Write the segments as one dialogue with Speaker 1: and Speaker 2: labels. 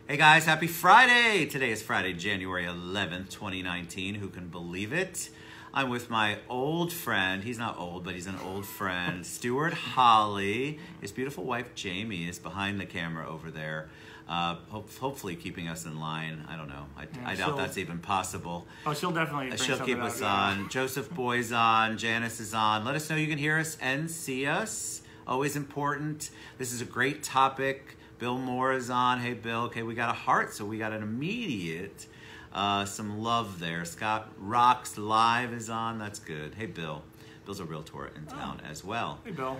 Speaker 1: Hey guys, happy Friday! Today is Friday, January 11th, 2019. Who can believe it? I'm with my old friend. He's not old, but he's an old friend, Stewart Holley. His beautiful wife, Jamie, is behind the camera over there. Hopefully keeping us in line. I don't know. I doubt that's even possible.
Speaker 2: Oh, she'll definitely bring
Speaker 1: She'll keep us on. Joseph Boy's on. Janice is on. Let us know you can hear us and see us. Always important. This is a great topic. Bill Moore is on. Hey, Bill. Okay, we got a heart, so we got an immediate some love there. Scott Rocks Live is on. That's good. Hey, Bill. Bill's a realtor in town as well.
Speaker 2: Hey, Bill.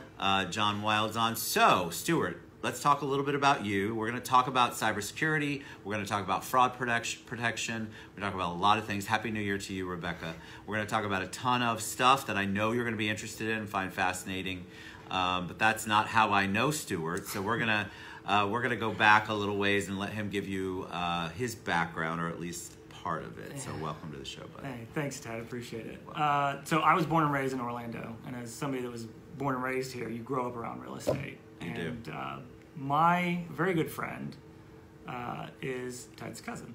Speaker 1: John Wild's on. So, Stewart, let's talk a little bit about you. We're going to talk about cybersecurity. We're going to talk about fraud protection. We're going to talk about a lot of things. Happy New Year to you, Rebecca. We're going to talk about a ton of stuff that I know you're going to be interested in and find fascinating. But that's not how I know Stewart. So we're gonna go back a little ways and let him give you his background, or at least part of it. So welcome to the show, buddy.
Speaker 2: Hey, thanks, Ted. Appreciate it. So I was born and raised in Orlando, and as somebody that was born and raised here, you grow up around real estate.
Speaker 1: You do.
Speaker 2: My very good friend is Ted's cousin,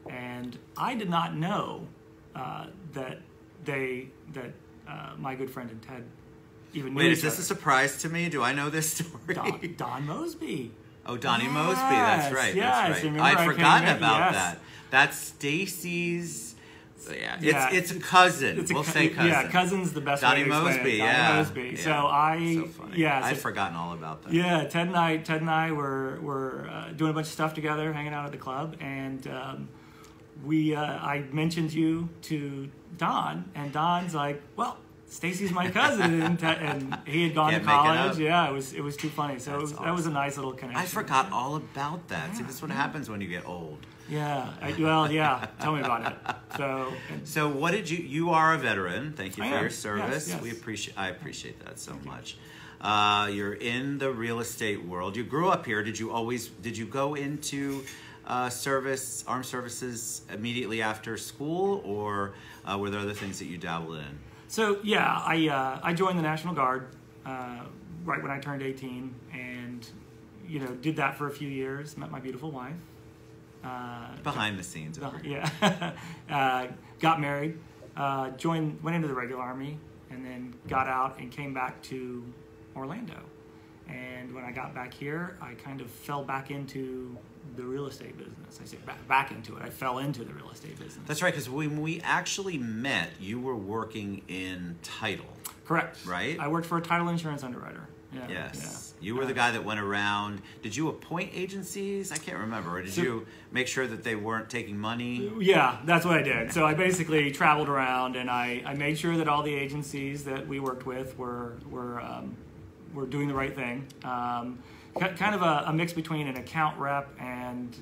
Speaker 2: and I did not know that my good friend and Ted even knew.
Speaker 1: Wait, is
Speaker 2: each
Speaker 1: this
Speaker 2: other.
Speaker 1: a surprise to me? Do I know this story?
Speaker 2: Don Mosby.
Speaker 1: Oh, Donnie Mosby. That's right.
Speaker 2: Yes,
Speaker 1: that's right.
Speaker 2: remember
Speaker 1: I'd forgotten about
Speaker 2: yes.
Speaker 1: that. That's Stacy's. Yeah, it's a cousin. We'll say cousin.
Speaker 2: Yeah, cousin's the best
Speaker 1: Donnie
Speaker 2: way to explain
Speaker 1: Mosby.
Speaker 2: it.
Speaker 1: Yeah.
Speaker 2: Donnie Mosby.
Speaker 1: Yeah.
Speaker 2: So
Speaker 1: so funny.
Speaker 2: yeah,
Speaker 1: I'd forgotten all about that.
Speaker 2: Yeah, Ted and I were doing a bunch of stuff together, hanging out at the club, and I mentioned you to Don, and Don's like, well, Stacy's my cousin, and he had gone to college. Yeah, it was too funny. So
Speaker 1: awesome.
Speaker 2: That was a nice little connection.
Speaker 1: I forgot all about that. See, this is what happens when you get old.
Speaker 2: Yeah. Tell me about it.
Speaker 1: So what did you are a veteran. Thank you for your service.
Speaker 2: Yes.
Speaker 1: I appreciate that so much. You're in the real estate world. You grew up here. Did you go into armed services immediately after school, or were there other things that you dabbled in?
Speaker 2: So yeah, I joined the National Guard right when I turned 18, and did that for a few years. Met my beautiful wife.
Speaker 1: Behind the scenes.
Speaker 2: Got married. Went into the regular Army, and then got out and came back to Orlando. And when I got back here, I kind of fell back into the real estate business. I say back into it. I fell into the real estate business.
Speaker 1: That's right, because when we actually met, you were working in title.
Speaker 2: Correct.
Speaker 1: Right?
Speaker 2: I worked for a title insurance underwriter. Yeah,
Speaker 1: yes. Yeah. You were the guy that went around. Did you appoint agencies? I can't remember. Or did you make sure that they weren't taking money?
Speaker 2: Yeah, that's what I did. So I basically traveled around, and I made sure that all the agencies that we worked with were doing the right thing. Kind of a mix between an account rep and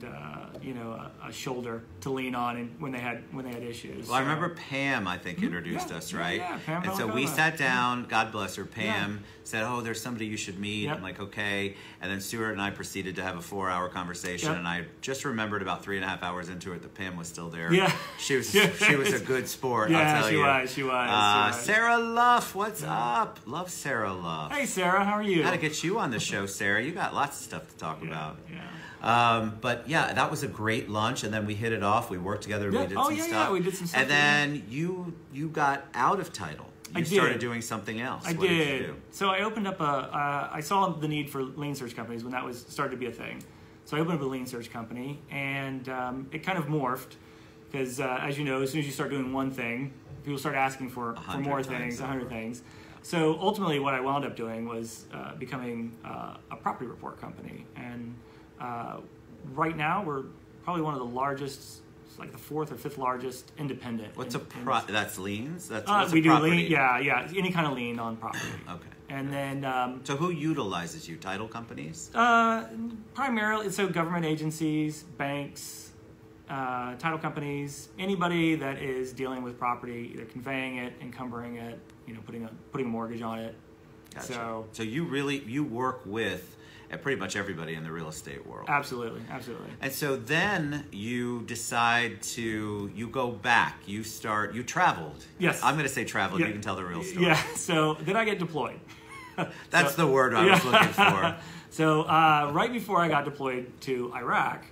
Speaker 2: a shoulder to lean on when they had issues.
Speaker 1: Well, I remember Pam, I think, introduced us, right?
Speaker 2: Yeah, Pam.
Speaker 1: And so we sat down. God bless her. Pam said, "Oh, there's somebody you should meet."
Speaker 2: Yep.
Speaker 1: I'm like, "Okay." And then Stewart and I proceeded to have a 4-hour conversation, and I just remembered about 3.5 hours into it that Pam was still there.
Speaker 2: Yeah,
Speaker 1: she was a good sport.
Speaker 2: Yeah,
Speaker 1: I'll tell you.
Speaker 2: She was.
Speaker 1: Sarah Luff, what's up? Love Sarah Luff.
Speaker 2: Hey, Sarah, how are you?
Speaker 1: Got to get you on the show, Sarah. You got lots of stuff to talk about.
Speaker 2: Yeah.
Speaker 1: But yeah, that was a great lunch, and then we hit it off. We worked together. We did some stuff.
Speaker 2: Yeah, we did some stuff.
Speaker 1: And then you got out of title. You started doing something else.
Speaker 2: What did you do? So I opened up I saw the need for lien search companies when that was started to be a thing. So I opened up a lien search company, and it kind of morphed because, as you know, as soon as you start doing one thing, people start asking for more things, 100 things. So ultimately, what I wound up doing was becoming a property report company, and right now we're probably one of the largest. It's like the 4th or 5th largest independent.
Speaker 1: What's that's liens?
Speaker 2: We do lien, yeah, any kind of lien on property.
Speaker 1: Okay.
Speaker 2: And then
Speaker 1: so who utilizes you? Title companies?
Speaker 2: Primarily, so government agencies, banks, title companies, anybody that is dealing with property, either conveying it, encumbering it, putting a mortgage on it.
Speaker 1: Gotcha. So you work with pretty much everybody in the real estate world.
Speaker 2: Absolutely.
Speaker 1: And so then you decide you go back. You traveled.
Speaker 2: Yes.
Speaker 1: I'm going to say traveled.
Speaker 2: Yeah.
Speaker 1: You can tell the real story.
Speaker 2: Yeah. So then I get deployed.
Speaker 1: That's the word I was looking for.
Speaker 2: So right before I got deployed to Iraq,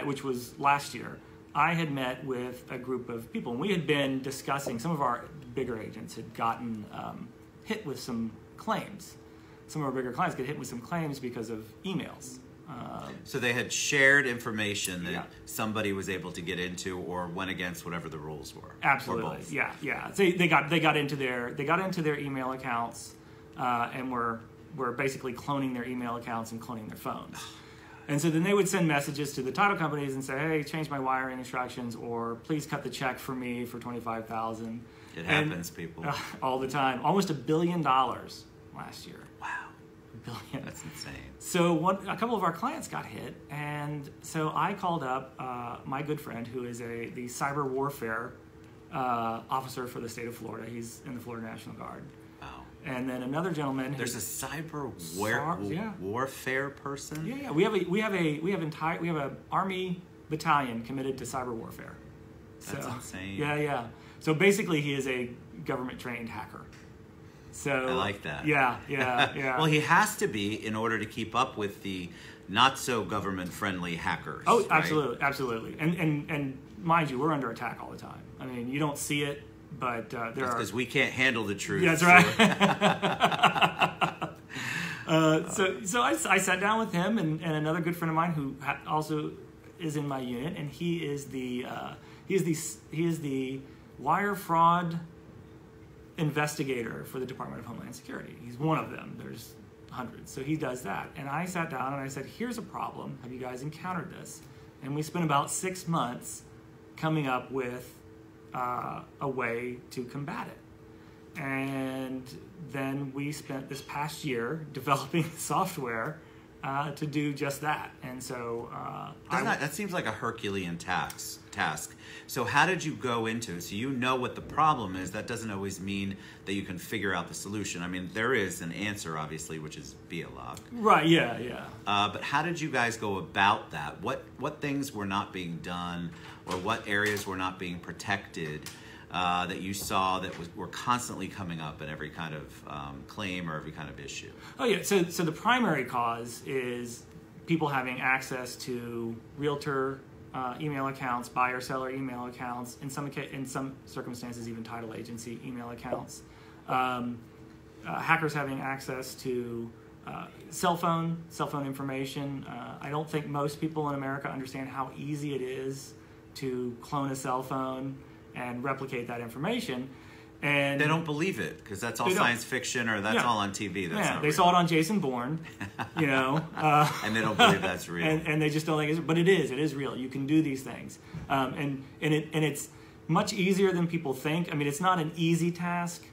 Speaker 2: which was last year, I had met with a group of people, and we had been discussing, some of our bigger agents had gotten hit with some claims. Some of our bigger clients get hit with some claims because of emails.
Speaker 1: So they had shared information that somebody was able to get into or went against whatever the rules were.
Speaker 2: Absolutely,
Speaker 1: or both.
Speaker 2: yeah. So they got into their email accounts and were basically cloning their email accounts and cloning their phones. And so then they would send messages to the title companies and say, "Hey, change my wiring instructions," or "Please cut the check for me for $25,000."
Speaker 1: It happens, people,
Speaker 2: all the time. Almost $1 billion last year.
Speaker 1: Wow.
Speaker 2: Billion.
Speaker 1: That's insane.
Speaker 2: So a couple of our clients got hit, and so I called up my good friend who is the cyber warfare officer for the state of Florida. He's in the Florida National Guard.
Speaker 1: Wow.
Speaker 2: And then another gentleman.
Speaker 1: There's a cyber warfare person.
Speaker 2: Yeah. We have an Army battalion committed to cyber warfare.
Speaker 1: That's insane.
Speaker 2: Yeah. So basically, he is a government trained hacker. So
Speaker 1: I like that.
Speaker 2: Yeah.
Speaker 1: Well, he has to be in order to keep up with the not so government friendly hackers.
Speaker 2: Oh,
Speaker 1: right?
Speaker 2: absolutely. And mind you, we're under attack all the time. I mean, you don't see it, but there are,
Speaker 1: because we can't handle the truth.
Speaker 2: Yeah, that's right. So I sat down with him and another good friend of mine who also is in my unit, and he is the wire fraud investigator for the Department of Homeland Security. He's one of them. There's hundreds. So he does that. And I sat down and I said, "Here's a problem. Have you guys encountered this?" And we spent about 6 months coming up with a way to combat it. And then we spent this past year developing software to do just that. And so
Speaker 1: that seems like a Herculean task. So how did you go into it? So you know what the problem is. That doesn't always mean that you can figure out the solution. I mean, there is an answer, obviously, which is BLOG.
Speaker 2: Right, yeah.
Speaker 1: But how did you guys go about that? What things were not being done, or what areas were not being protected that you saw that were constantly coming up in every kind of claim or every kind of issue? Oh, yeah.
Speaker 2: So the primary cause is people having access to realtor email accounts, buyer-seller email accounts, in some circumstances even title agency email accounts. Hackers having access to cell phone information. I don't think most people in America understand how easy it is to clone a cell phone and replicate that information. And
Speaker 1: they don't believe it because that's all science fiction, or that's all on TV. That's not
Speaker 2: they
Speaker 1: real.
Speaker 2: saw it on Jason Bourne,
Speaker 1: and they don't believe that's real.
Speaker 2: And they just don't think it's, but it is real. You can do these things, and it's much easier than people think. I mean, it's not an easy task,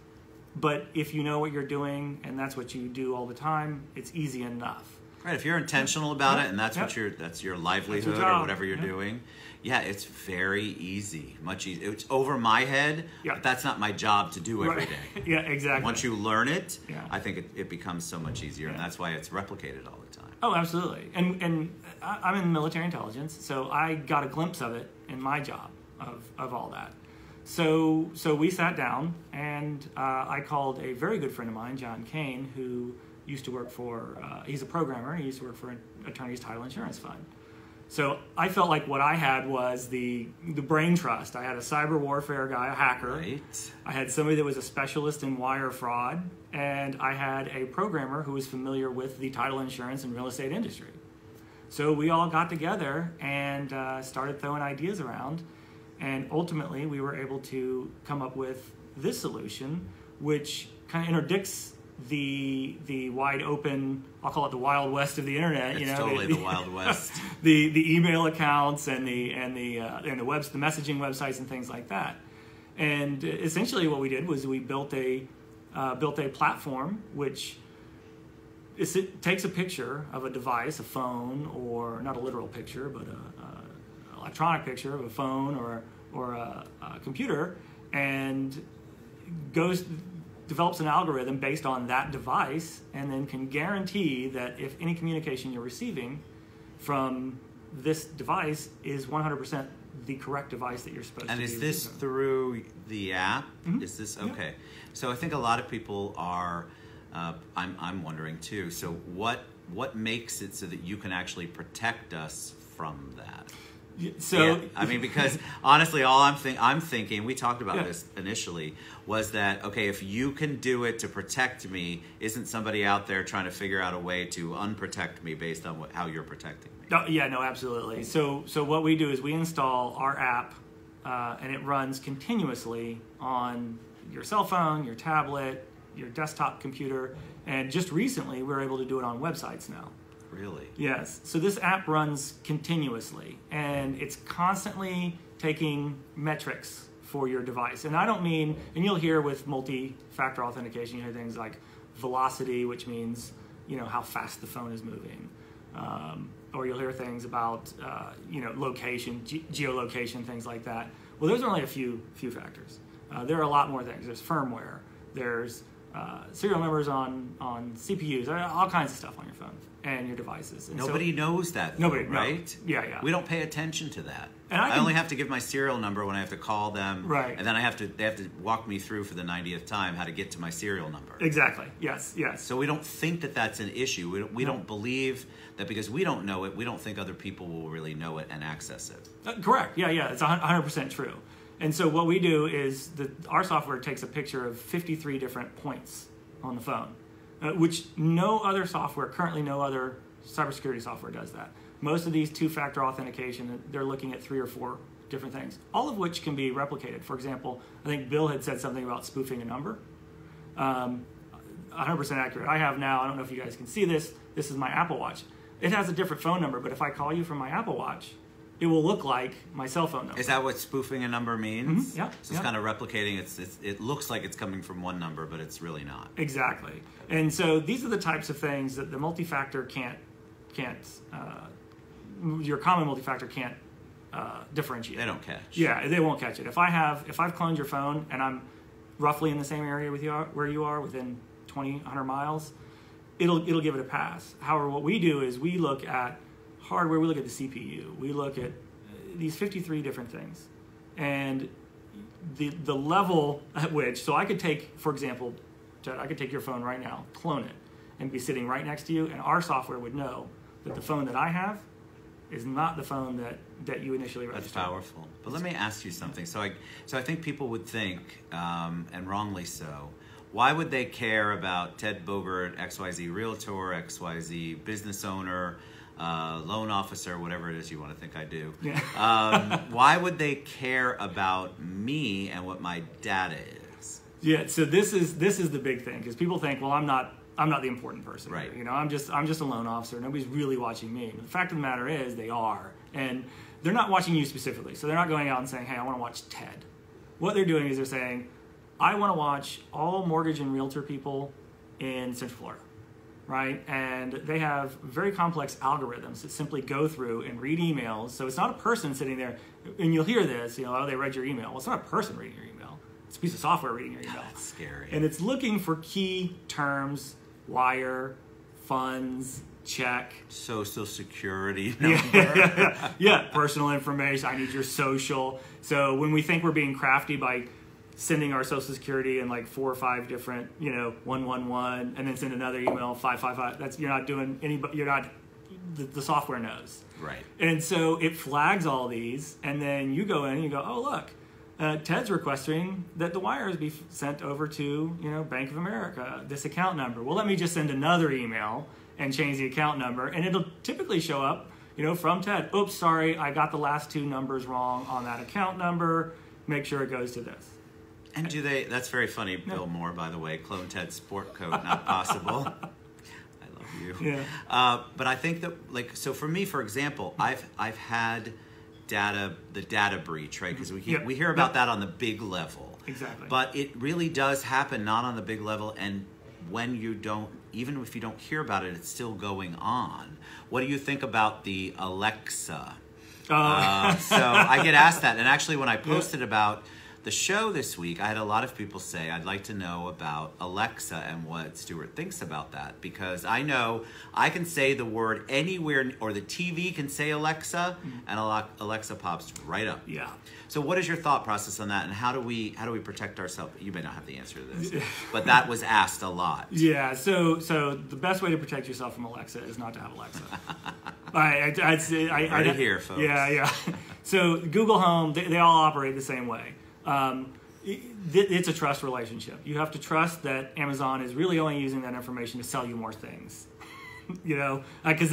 Speaker 2: but if you know what you're doing and that's what you do all the time, it's easy enough.
Speaker 1: Right, if you're intentional about it and that's that's your livelihood or whatever you're doing, it's very easy, much easier. It's over my head, but that's not my job to do every day.
Speaker 2: Yeah, exactly.
Speaker 1: Once you learn it, I think it becomes so much easier, and that's why it's replicated all the time.
Speaker 2: Oh, absolutely. And I'm in military intelligence, so I got a glimpse of it in my job of all that. So we sat down, and I called a very good friend of mine, John Kane, who used to work for, he's a programmer, he used to work for an attorney's title insurance fund. So I felt like what I had was the brain trust. I had a cyber warfare guy, a hacker.
Speaker 1: Right.
Speaker 2: I had somebody that was a specialist in wire fraud, and I had a programmer who was familiar with the title insurance and real estate industry. So we all got together and started throwing ideas around, and ultimately we were able to come up with this solution, which kind of interdicts the wide open, I'll call it the Wild West of the internet.
Speaker 1: It's totally the Wild West.
Speaker 2: the email accounts and the messaging websites and things like that. And essentially, what we did was we built a platform which it takes a picture of a device, a phone, or not a literal picture, but an electronic picture of a phone or a computer, and develops an algorithm based on that device, and then can guarantee that if any communication you're receiving from this device is 100% the correct device that you're supposed to.
Speaker 1: And is this through the app?
Speaker 2: Mm-hmm.
Speaker 1: Is this okay? So I think a lot of people are I'm wondering too. So what makes it so that you can actually protect us from that?
Speaker 2: So
Speaker 1: yeah. I mean, because honestly, all I'm thinking, we talked about this initially, was that, okay, if you can do it to protect me, isn't somebody out there trying to figure out a way to unprotect me based on how you're protecting me?
Speaker 2: Oh, yeah, no, absolutely. So what we do is we install our app, and it runs continuously on your cell phone, your tablet, your desktop computer, and just recently we were able to do it on websites now.
Speaker 1: Really?
Speaker 2: Yes. So this app runs continuously, and it's constantly taking metrics for your device. And I don't mean, and you'll hear with multi-factor authentication, you hear things like velocity, which means, how fast the phone is moving. Or you'll hear things about, location, geolocation, things like that. Well, those are only a few factors. There are a lot more things. There's firmware. There's serial numbers on CPUs. All kinds of stuff on your phone and your devices. And
Speaker 1: nobody knows that,
Speaker 2: nobody,
Speaker 1: right?
Speaker 2: No. Yeah.
Speaker 1: We don't pay attention to that.
Speaker 2: And
Speaker 1: I only have to give my serial number when I have to call them,
Speaker 2: right? And
Speaker 1: then they have to walk me through for the 90th time how to get to my serial number.
Speaker 2: Exactly. Yes.
Speaker 1: So we don't think that that's an issue. We don't believe that because we don't know it, we don't think other people will really know it and access it.
Speaker 2: Correct. Yeah. It's 100% true. And so what we do is our software takes a picture of 53 different points on the phone, which no other cybersecurity software does that. Most of these two-factor authentication, they're looking at 3 or 4 different things, all of which can be replicated. For example, I think Bill had said something about spoofing a number. 100% accurate. I have now, I don't know if you guys can see this, this is my Apple Watch. It has a different phone number, but if I call you from my Apple Watch, it will look like my cell phone number.
Speaker 1: Is that what spoofing a number means?
Speaker 2: Mm-hmm. Yeah.
Speaker 1: So it's kind of replicating. It looks like it's coming from one number, but it's really not.
Speaker 2: Exactly. And so these are the types of things that the multi-factor can't your common multi-factor can't differentiate.
Speaker 1: They don't catch.
Speaker 2: Yeah, they won't catch it. If I've cloned your phone and I'm roughly in the same area with you where you are, within 20, 100 miles, it'll give it a pass. However, what we do is we look at hardware, we look at the CPU, we look at these 53 different things. And the level at which, so I could take, for example, I could take your phone right now, clone it, and be sitting right next to you, and our software would know that the phone that I have is not the phone that you initially registered.
Speaker 1: That's powerful. But let me ask you something. So I think people would think, and wrongly so, why would they care about Ted Bogert, XYZ Realtor, XYZ business owner, loan officer, whatever it is you want to think I do?
Speaker 2: Yeah.
Speaker 1: Why would they care about me and what my data is?
Speaker 2: Yeah. So this is the big thing, because people think, well, I'm not the important person.
Speaker 1: Right.
Speaker 2: Here. I'm just a loan officer. Nobody's really watching me. But the fact of the matter is, they are, and they're not watching you specifically. So they're not going out and saying, hey, I want to watch Ted. What they're doing is they're saying, I want to watch all mortgage and realtor people in Central Florida, right? And they have very complex algorithms that simply go through and read emails. So it's not a person sitting there, and you'll hear this, oh, they read your email. Well, it's not a person reading your email. It's a piece of software reading your email.
Speaker 1: God, that's scary.
Speaker 2: And it's looking for key terms, wire, funds, check.
Speaker 1: Social security number.
Speaker 2: Yeah, personal information. I need your social. So when we think we're being crafty by sending our social security in like 4 or 5 different, 111, and then send another email 555. You're not doing any. You're not. The software knows.
Speaker 1: Right.
Speaker 2: And so it flags all these, and then you go in and you go, oh look, Ted's requesting that the wires be sent over to Bank of America, this account number. Well, let me just send another email and change the account number, and it'll typically show up, from Ted. Oops, sorry, I got the last 2 numbers wrong on that account number. Make sure it goes to this.
Speaker 1: And do they? That's very funny, Bill Moore, by the way. Clone Ted's sport coat, not possible. I love you.
Speaker 2: Yeah.
Speaker 1: But I think that, so for me, for example, I've had the data breach, right? Because we hear about that on the big level.
Speaker 2: Exactly.
Speaker 1: But it really does happen not on the big level, and when you don't, even if you don't hear about it, it's still going on. What do you think about the Alexa? So I get asked that, and actually, when I posted about the show this week, I had a lot of people say, I'd like to know about Alexa and what Stewart thinks about that. Because I know I can say the word anywhere, or the TV can say Alexa, and Alexa pops right up.
Speaker 2: Yeah.
Speaker 1: So what is your thought process on that, and how do we protect ourselves? You may not have the answer to this, but that was asked a lot.
Speaker 2: Yeah, so the best way to protect yourself from Alexa is not to have Alexa. I'd say,
Speaker 1: right here, folks.
Speaker 2: Yeah. So Google Home, they all operate the same way. It's a trust relationship. You have to trust that Amazon is really only using that information to sell you more things. Because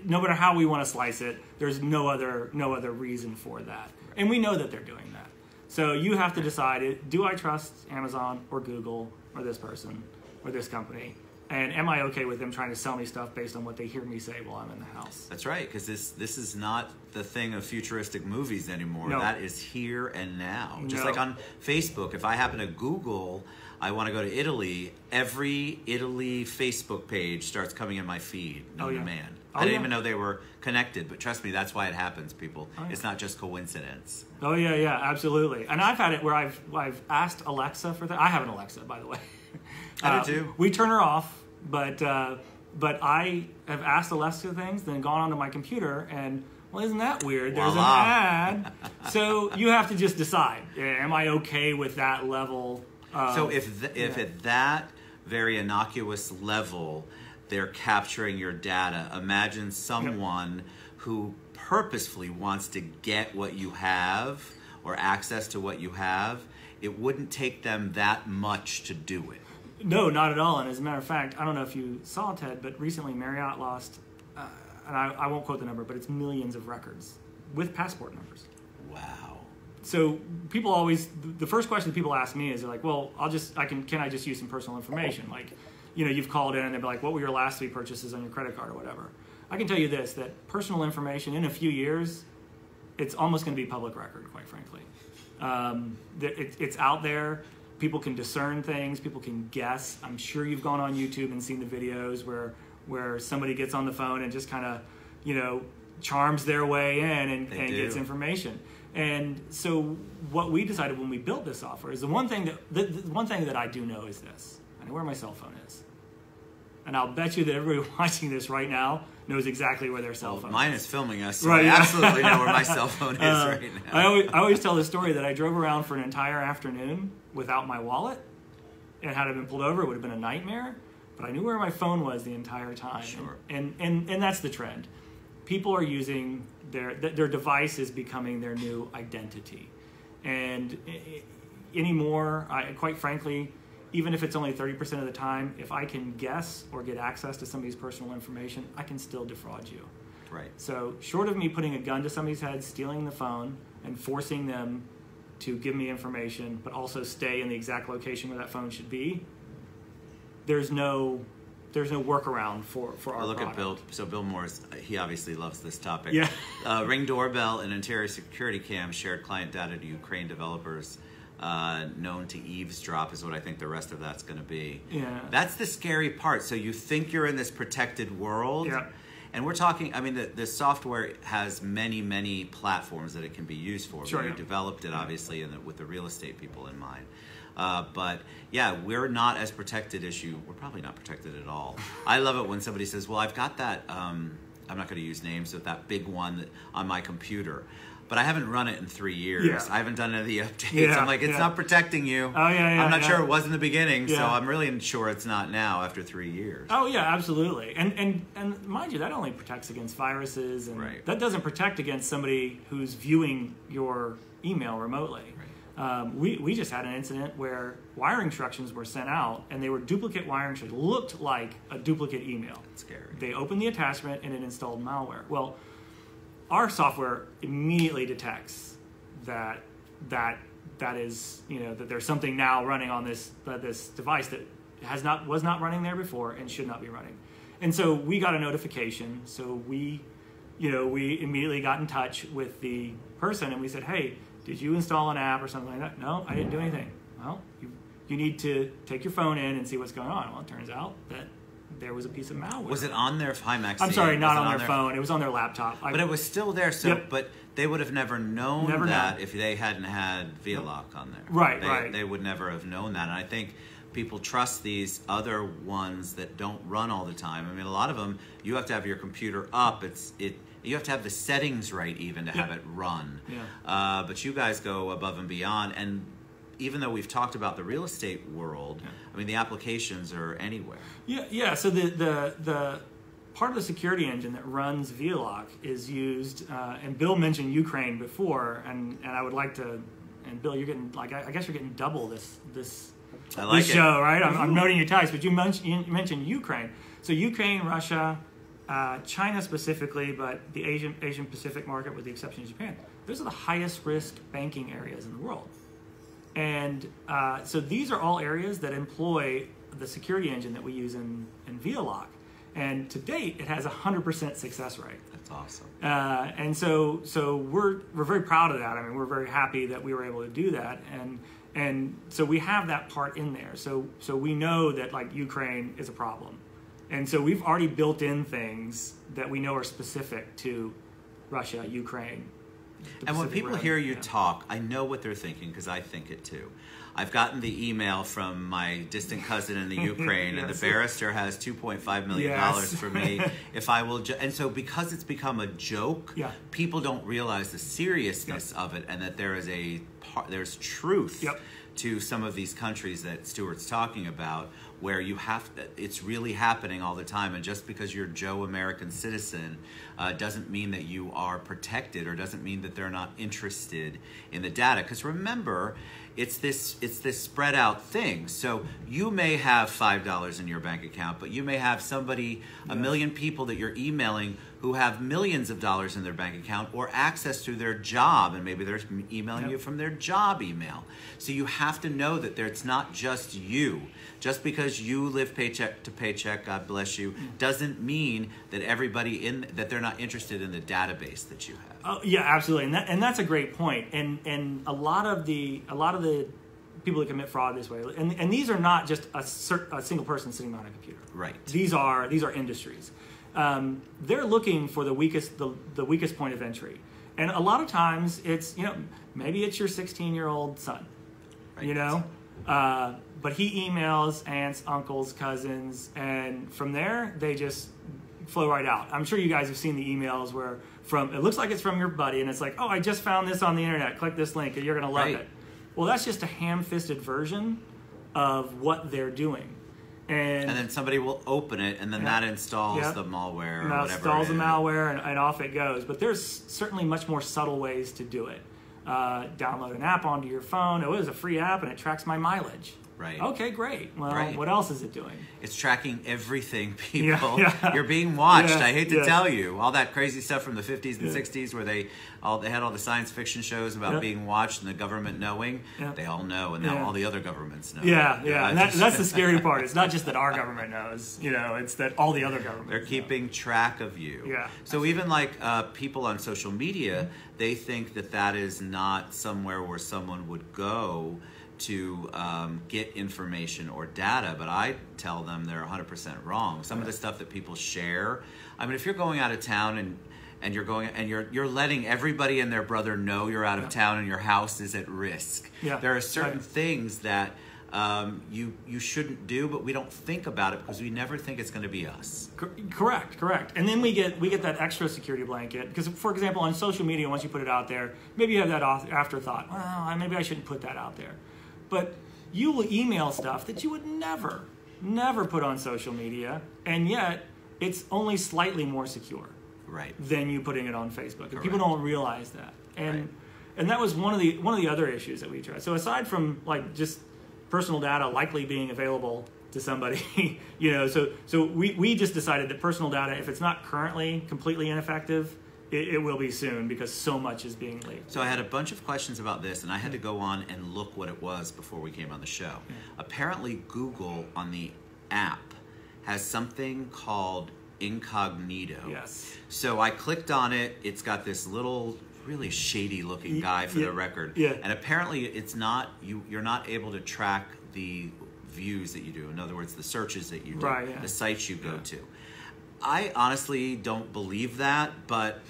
Speaker 2: no matter how we want to slice it, there's no other reason for that. And we know that they're doing that. So you have to decide, do I trust Amazon or Google or this person or this company? And am I okay with them trying to sell me stuff based on what they hear me say while I'm in the house?
Speaker 1: That's right, because this is not the thing of futuristic movies anymore.
Speaker 2: No.
Speaker 1: That is here and now. Just
Speaker 2: No.
Speaker 1: like on Facebook, if I happen to Google, I want to go to Italy, every Italy Facebook page starts coming in my feed. No demand. I didn't even know they were connected, but trust me, that's why it happens, people. It's not just coincidence.
Speaker 2: Oh yeah, absolutely. And I've had it where I've asked Alexa for that. I have an Alexa, by the way.
Speaker 1: I do too.
Speaker 2: We turn her off, but I have asked Alexa things, then gone onto my computer, and well, isn't that weird? There's
Speaker 1: Voila.
Speaker 2: an ad. So you have to just decide: am I okay with that level?
Speaker 1: So if at that very innocuous level, they're capturing your data, imagine someone who purposefully wants to get what you have or access to what you have. It wouldn't take them that much to do it.
Speaker 2: No, not at all. And as a matter of fact, I don't know if you saw, Ted, but recently Marriott lost, and I won't quote the number, but it's millions of records with passport numbers.
Speaker 1: Wow.
Speaker 2: So people always, the first question people ask me is they're like, well, can I just use some personal information? Like, you've called in and they'll be like, what were your last 3 purchases on your credit card or whatever? I can tell you this, that personal information in a few years, it's almost going to be public record, quite frankly. It's out there. People can discern things. People can guess. I'm sure you've gone on YouTube and seen the videos where somebody gets on the phone and just kind of, charms their way in and gets information. And so what we decided when we built this software is the one thing that I do know is this. I know where my cell phone is. And I'll bet you that everybody watching this right now knows exactly where their cell phone is.
Speaker 1: Mine is filming us, so right, I absolutely know where my cell phone is right now.
Speaker 2: I always tell the story that I drove around for an entire afternoon without my wallet. And had it been pulled over, it would have been a nightmare. But I knew where my phone was the entire time.
Speaker 1: Sure.
Speaker 2: And that's the trend. People are using their device is becoming their new identity. And anymore, quite frankly, even if it's only 30% of the time, if I can guess or get access to somebody's personal information, I can still defraud you.
Speaker 1: Right.
Speaker 2: So short of me putting a gun to somebody's head, stealing the phone, and forcing them to give me information, but also stay in the exact location where that phone should be, there's no workaround for our
Speaker 1: Look
Speaker 2: product.
Speaker 1: at Bill. So Bill Morris, he obviously loves this topic.
Speaker 2: Yeah.
Speaker 1: Ring doorbell and interior security cam shared client data to Ukraine developers. Known to eavesdrop is what I think the rest of that's going to be.
Speaker 2: Yeah.
Speaker 1: That's the scary part. So you think you're in this protected world.
Speaker 2: Yeah.
Speaker 1: And we're talking, I mean, the software has many, many platforms that it can be used for.
Speaker 2: Sure,
Speaker 1: We
Speaker 2: yeah.
Speaker 1: developed it, obviously, with the real estate people in mind. But yeah, we're not as protected as you. We're probably not protected at all. I love it when somebody says, well, I've got that, I'm not going to use names, but that big one on my computer. But I haven't run it in 3 years.
Speaker 2: Yeah.
Speaker 1: I haven't done any of the updates.
Speaker 2: Yeah,
Speaker 1: I'm like, it's not protecting you.
Speaker 2: Oh, yeah,
Speaker 1: I'm not
Speaker 2: yeah.
Speaker 1: sure it was in the beginning, so
Speaker 2: Yeah.
Speaker 1: I'm really sure it's not now after 3 years.
Speaker 2: Oh yeah, absolutely. And mind you, that only protects against viruses, and
Speaker 1: Right.
Speaker 2: that doesn't protect against somebody who's viewing your email remotely.
Speaker 1: Right.
Speaker 2: We just had an incident where wire instructions were sent out, and they were duplicate wire instructions, looked like a duplicate email.
Speaker 1: That's scary.
Speaker 2: They opened the attachment, and it installed malware. Well, our software immediately detects that is, that there's something now running on this device that was not running there before and should not be running. And so we got a notification. So we immediately got in touch with the person and we said, hey, did you install an app or something like that? No, I didn't do anything. Well, you need to take your phone in and see what's going on. Well, it turns out that there was a piece of malware.
Speaker 1: Was it on their Max?
Speaker 2: I'm sorry, not on their phone. It was on their laptop.
Speaker 1: But it was still there. So,
Speaker 2: Yep.
Speaker 1: but they would have never known that if they hadn't had VLOC on there.
Speaker 2: Right.
Speaker 1: They would never have known that. And I think people trust these other ones that don't run all the time. I mean, a lot of them, you have to have your computer up. You have to have the settings right even to have it run.
Speaker 2: Yeah.
Speaker 1: But you guys go above and beyond. And even though we've talked about the real estate world, I mean, the applications are anywhere.
Speaker 2: Yeah. So the part of the security engine that runs VLOC is used, and Bill mentioned Ukraine before, and I would like to, and Bill, you're getting, like, I guess you're getting double this
Speaker 1: I like
Speaker 2: this show, right? I'm noting your ties, but you mentioned Ukraine. So Ukraine, Russia, China specifically, but the Asian Pacific market with the exception of Japan, those are the highest risk banking areas in the world. And so these are all areas that employ the security engine that we use in VLOC. And to date, it has 100% success rate.
Speaker 1: That's awesome.
Speaker 2: And so we're very proud of that. I mean, we're very happy that we were able to do that. And so we have that part in there. So we know that, like, Ukraine is a problem. And so we've already built in things that we know are specific to Russia, Ukraine.
Speaker 1: And when people hear you talk, I know what they're thinking, because I think it too. I've gotten the email from my distant cousin in the Ukraine, and the barrister has $2.5 million for me if I will. And so, because it's become a joke, people don't realize the seriousness of it, and that there is there's truth to some of these countries that Stewart's talking about, where it's really happening all the time. And just because you're Joe American citizen doesn't mean that you are protected, or doesn't mean that they're not interested in the data. Because remember, it's this spread out thing. So you may have $5 in your bank account, but you may have somebody, a million people that you're emailing who have millions of dollars in their bank account, or access to their job, and maybe they're emailing you from their job email. So you have to know that it's not just you. Just because you live paycheck to paycheck, God bless you, doesn't mean that everybody that they're not interested in the database that you have.
Speaker 2: Oh, yeah, absolutely, and that's a great point. And a lot of the people that commit fraud this way, and these are not just a single person sitting behind a computer.
Speaker 1: Right.
Speaker 2: These are industries. They're looking for the weakest point of entry, and a lot of times it's, maybe it's your 16-year-old son,
Speaker 1: right.
Speaker 2: But he emails aunts, uncles, cousins, and from there they just flow right out. I'm sure you guys have seen the emails where it looks like it's from your buddy, and it's like, oh, I just found this on the internet. Click this link, and you're going to love it. Well, that's just a ham-fisted version of what they're doing. And
Speaker 1: then somebody will open it, and then that installs the malware or whatever.
Speaker 2: Installs the malware, and off it goes. But there's certainly much more subtle ways to do it. Download an app onto your phone. Oh, it was a free app, and it tracks my mileage.
Speaker 1: Right.
Speaker 2: Okay, great. Well, what else is it doing?
Speaker 1: It's tracking everything, people. You're being watched. I hate to tell you. All that crazy stuff from the 50s and 60s where they had all the science fiction shows about being watched and the government knowing. They all know, and now all the other governments know.
Speaker 2: And that's the scary part. It's not just that our government knows. It's that all the other governments
Speaker 1: They're keeping track of you.
Speaker 2: Yeah.
Speaker 1: So even like people on social media, they think that is not somewhere where someone would go to get information or data, but I tell them they're 100% wrong. Some of the stuff that people share, I mean, if you're going out of town and you're letting everybody and their brother know you're out of town and your house is at risk. There are certain things that you shouldn't do, but we don't think about it because we never think it's going to be us.
Speaker 2: Correct. And then we get that extra security blanket because, for example, on social media, once you put it out there, maybe you have that afterthought. Well, maybe I shouldn't put that out there. But you will email stuff that you would never put on social media, and yet it's only slightly more secure than you putting it on Facebook. And people don't realize that. And that was one of the other issues that we tried. So aside from like just personal data likely being available to somebody, so we just decided that personal data, if it's not currently completely ineffective, it will be soon because so much is being leaked.
Speaker 1: So I had a bunch of questions about this, and I had to go on and look what it was before we came on the show. Apparently, Google on the app has something called incognito.
Speaker 2: Yes.
Speaker 1: So I clicked on it. It's got this little, really shady-looking guy for the record.
Speaker 2: Yeah.
Speaker 1: And apparently, it's not you're not able to track the views that you do. In other words, the searches that you do,
Speaker 2: Right, yeah.
Speaker 1: the sites you go to. I honestly don't believe that, but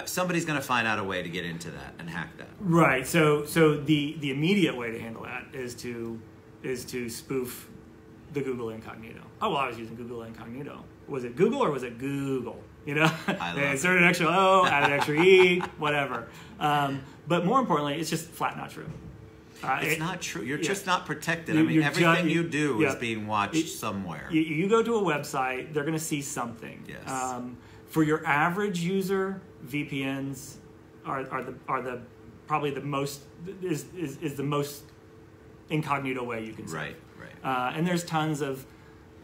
Speaker 1: somebody's going to find out a way to get into that and hack that.
Speaker 2: Right. So the immediate way to handle that is to spoof the Google Incognito. Oh, well, I was using Google Incognito. Was it Google or was it Google? You know, they inserted an extra O, added an extra E, whatever. But more importantly, it's just flat not true.
Speaker 1: It's not true. You're just not protected. I mean, everything you do is being watched somewhere.
Speaker 2: You go to a website, they're going to see something.
Speaker 1: Yes.
Speaker 2: For your average user, VPNs are the probably the most is the most incognito way you can say.
Speaker 1: Right. Right.
Speaker 2: And there's tons of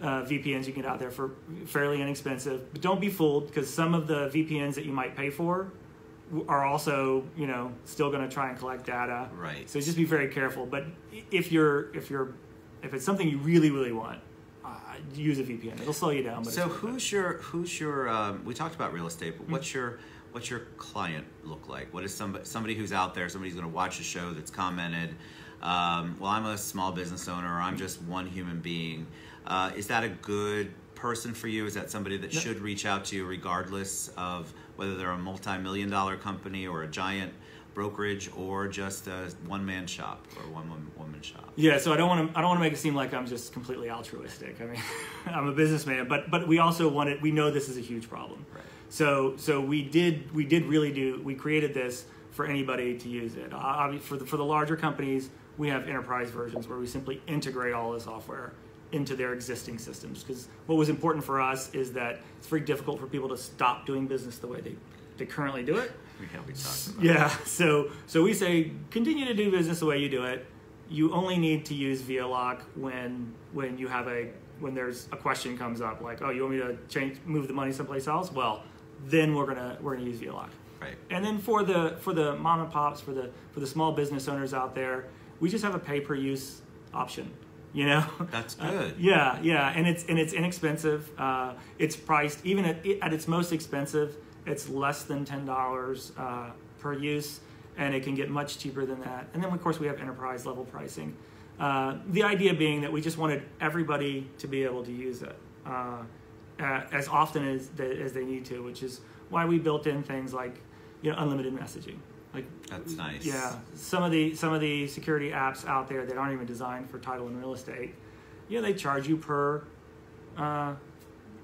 Speaker 2: VPNs you can get out there for fairly inexpensive. But don't be fooled, because some of the VPNs that you might pay for are also, still going to try and collect data.
Speaker 1: Right.
Speaker 2: So just be very careful. But if it's something you really, really want, use a VPN. It'll slow you down. But
Speaker 1: so who's your we talked about real estate, but what's your client look like? What is somebody who's out there, somebody who's going to watch a show that's commented, well, I'm a small business owner, or I'm just one human being. Is that a good person for you? Is that somebody that should reach out to you regardless of whether they're a multi-million-dollar company or a giant brokerage or just a one-man shop or one-woman shop? Yeah,
Speaker 2: so I don't want to make it seem like I'm just completely altruistic. I mean, I'm a businessman, but we also we know this is a huge problem.
Speaker 1: Right.
Speaker 2: So we created this for anybody to use it. For the larger companies, we have enterprise versions where we simply integrate all the software into their existing systems, because what was important for us is that it's very difficult for people to stop doing business the way they currently do it. So we say continue to do business the way you do it. You only need to use VLOC when there's a question comes up, like, oh, you want me to move the money someplace else? Well, then we're gonna use VLOC.
Speaker 1: Right.
Speaker 2: And then for the mom and pops, for the small business owners out there, we just have a pay per use option.
Speaker 1: That's good.
Speaker 2: And it's inexpensive. It's priced even at its most expensive. It's less than $10 per use, and it can get much cheaper than that. And then of course we have enterprise level pricing. The idea being that we just wanted everybody to be able to use it as often as they need to, which is why we built in things like unlimited messaging.
Speaker 1: That's nice.
Speaker 2: Yeah, some of the security apps out there that aren't even designed for title and real estate, they charge you per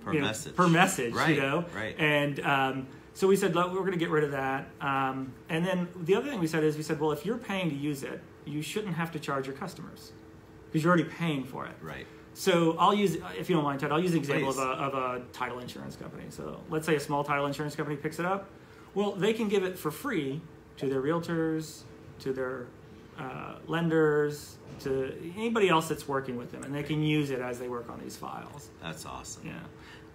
Speaker 1: message.
Speaker 2: Per message,
Speaker 1: right, Right.
Speaker 2: And so we said, look, we're going to get rid of that. And then the other thing we said, well, if you're paying to use it, you shouldn't have to charge your customers because you're already paying for it.
Speaker 1: Right.
Speaker 2: So I'll use, if you don't mind, Ted, I'll use an example of a title insurance company. So let's say a small title insurance company picks it up. Well, they can give it for free to their realtors, to their lenders, to anybody else that's working with them, and they can use it as they work on these files.
Speaker 1: That's awesome.
Speaker 2: Yeah.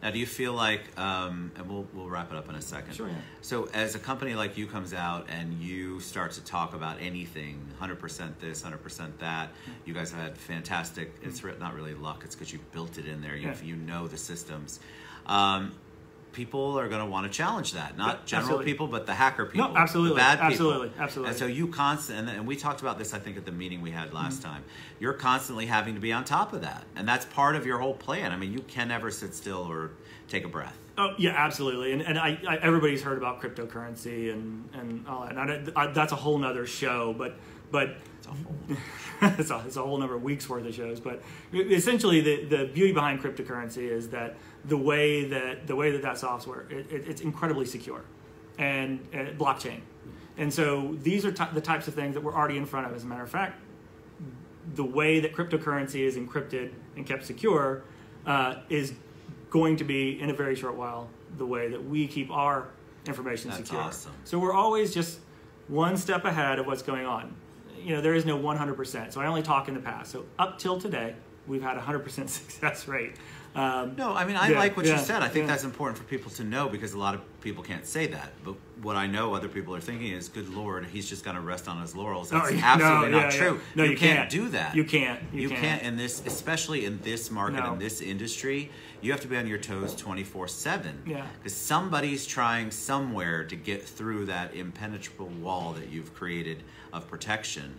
Speaker 1: Now, do you feel like, and we'll wrap it up in a second.
Speaker 2: Sure, yeah. So
Speaker 1: as a company like you comes out and you start to talk about anything, 100% this, 100% that, you guys have had fantastic, it's not really luck, it's because you built it in there, you know the systems. People are going to want to challenge that, not general people, but the hacker people, the bad people. Absolutely. And so you and we talked about this, I think, at the meeting we had last time. You're constantly having to be on top of that, and that's part of your whole plan. I mean, you can never sit still or take a breath.
Speaker 2: Oh yeah, absolutely. And I everybody's heard about cryptocurrency and all that. And that's a whole nother show, but it's a whole number of weeks worth of shows. But essentially, the beauty behind cryptocurrency is that the way that software it's incredibly secure and blockchain. And so these are the types of things that we're already in front of. As a matter of fact, the way that cryptocurrency is encrypted and kept secure is going to be, in a very short while, the way that we keep our information secure.
Speaker 1: That's awesome.
Speaker 2: So we're always just one step ahead of what's going on. There is no 100%. So I only talk in the past. So up till today, we've had a 100% success rate.
Speaker 1: No, I mean, I like what you said. I think that's important for people to know because a lot of people can't say that. But what I know other people are thinking is, good Lord, he's just going to rest on his laurels. That's absolutely not true.
Speaker 2: No,
Speaker 1: you can't do that.
Speaker 2: You can't.
Speaker 1: You can't in this, especially in this market, in this industry. You have to be on your toes 24/7.
Speaker 2: Yeah.
Speaker 1: Because somebody's trying somewhere to get through that impenetrable wall that you've created of protection.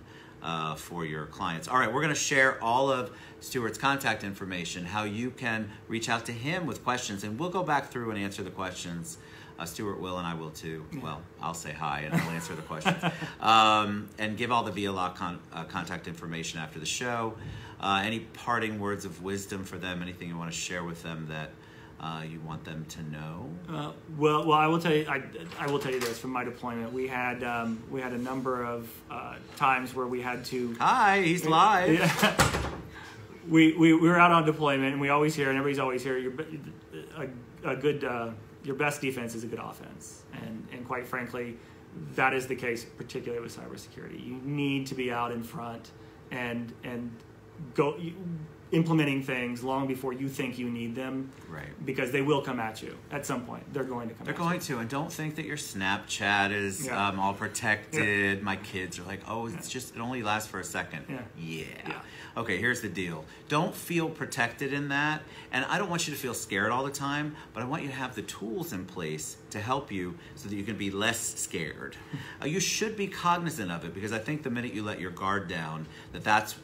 Speaker 1: for your clients. All right, we're going to share all of Stewart's contact information, how you can reach out to him with questions, and we'll go back through and answer the questions. Stewart will, and I will too. Well, I'll say hi and I'll answer the questions. And give all the VLOC contact information after the show. Any parting words of wisdom for them, anything you want to share with them that you want them to know?
Speaker 2: Well, I will tell you. I will tell you this from my deployment. We had a number of times where we had to.
Speaker 1: Hi, he's live.
Speaker 2: Yeah. We were out on deployment, and we always hear, and everybody's always hear, your best defense is a good offense, and quite frankly, that is the case, particularly with cybersecurity. You need to be out in front and go implementing things long before you think you need them,
Speaker 1: right? Because
Speaker 2: they will come at you at some point. They're going to come.
Speaker 1: They're going to, and don't think that your Snapchat is all protected. Yeah. My kids are like, oh, it's just it only lasts for a second. Yeah. Okay, here's the deal. Don't feel protected in that, and I don't want you to feel scared all the time, but I want you to have the tools in place to help you so that you can be less scared. You should be cognizant of it, because I think the minute you let your guard down, that's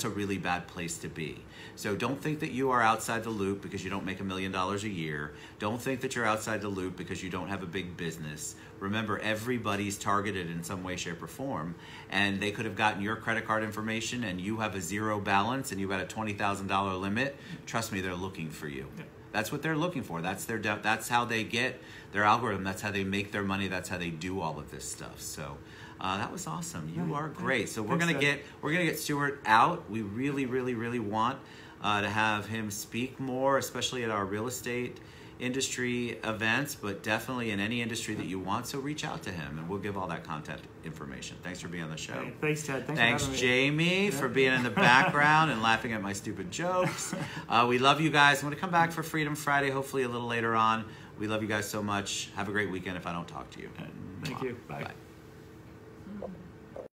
Speaker 1: a really bad place to be. So don't think that you are outside the loop because you don't make $1 million a year. Don't think that you're outside the loop because you don't have a big business. Remember, everybody's targeted in some way, shape, or form, and they could have gotten your credit card information and you have a zero balance and you've got a $20,000 limit. Trust me, they're looking for you. Yeah. That's what they're looking for. That's how they get their algorithm. That's how they make their money. That's how they do all of this stuff. So that was awesome. You are great. So we're gonna get Stewart out. We really, really, really want to have him speak more, especially at our real estate industry events, but definitely in any industry that you want. So reach out to him, and we'll give all that contact information. Thanks for being on the show.
Speaker 2: Hey, thanks, Ted.
Speaker 1: Thanks, Jamie, for being in the background and laughing at my stupid jokes. We love you guys. I'm going to come back for Freedom Friday, hopefully a little later on. We love you guys so much. Have a great weekend if I don't talk to you.
Speaker 2: Thank you. Bye.